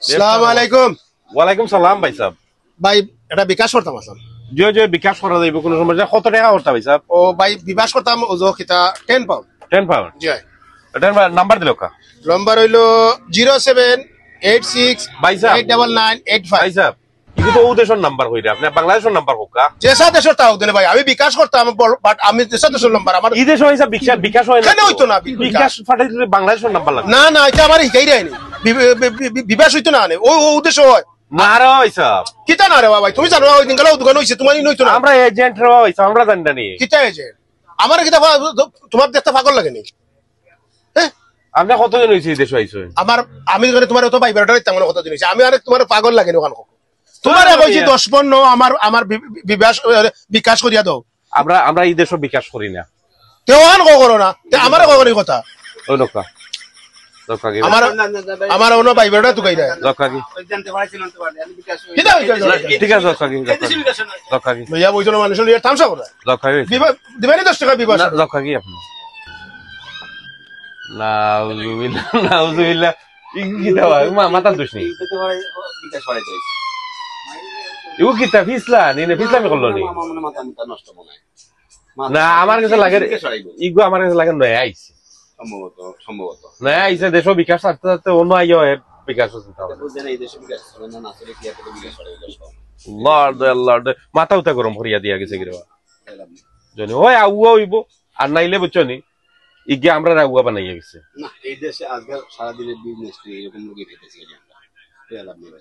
আসসালামু আলাইকুম। ওয়ালাইকুম সালাম ভাই সাহেব। ভাই এটা বিকাশ করতাম আসলাম। যে বিকাশ করা যাইব কোন সমস্যা, কত টাকা করতে ভাই সাহেব? ও ভাই বিকাশ করতাম ওজো কিতা 10 পাউন্ড। 10 পাউন্ড। জি ভাই। এটা নাম্বার দিল কা নম্বর হইলো 0786 ভাই সাহেব। 89985। ভাই সাহেব ইগু তো উদেশর নাম্বার কইরা আপনি বাংলাদেশের নাম্বার হোকা। যেসা দেশের তাও দিলে ভাই আমি বিকাশ করতাম বাট আমি যেসা দেশের নাম্বার আমার এই দেশ হইছে বিকাশ হয় না। কেন হইতো না বিকাশ ফাটাই দিলে বাংলাদেশের নাম্বার লাগে। না না এটা আমার হিকাই রাইনি বিকাশ হইতো না ও উদ্দেশ্য হয় না রে ভাই সাহেব, কিতা না রে ভাই তুমি জানো ওই দিন গেল দোকান হইছে তোমার নইতো না আমরা এজেন্ট রে হইছে আমরা জানি না নি। কিতা হইছে আমার কিতা তোমার দেখতে পাগল লাগে নি? হ্যাঁ আপনি কতজন হইছে এই দেশ হইছে? আমার আমি ধরে তোমার তো ভাই বেটার তেমন কথা জিনিস আমি আরে তোমার পাগল লাগে ওখান তোমার কইছি 10-15 আমার বিকাশ করিয়া দাও। আমরা এই দেশ বিকাশ করি না। তেওয়ান করো না আমার করি কথা ওই লোকা লোকা কি আমার আমার অন্য ভাই বেটা তুকাই দেয় লোকা কি কিতা হইছে ঠিক আছে লোকা কি লোকা কি লইয়া বইজন মানুষ লিয়া তামসা করে লোকা কি দিবেনি 10 টাকা বিবাস লোকা কি আপনি নাউজুবিল্লাহ নাউজুবিল্লাহ কি দাও মাথা দোষ নেই ইউ কিতা ফিসলা নিনে ফিসলামি করলো নি না আমার কাছে লাগে ইগো আমার কাছে লাগে নয় আইছে সম্ভবত নয় আইছে দেশ বিকাশ আসতে আসতে অন্য আইও বিকাশ হচ্ছে লর্ড লর্ড মাথা উঠা গরম ভরিয়া দিয়া গেছে গিরবা জানি ওই আউয়া হইব আর নাইলে বুঝছনি ইগে আমরা আউয়া বানাইয়া গেছে না এই দেশে আজকাল সারাদিনের বিজনেস এরকম লোকই পেতেছি আমরা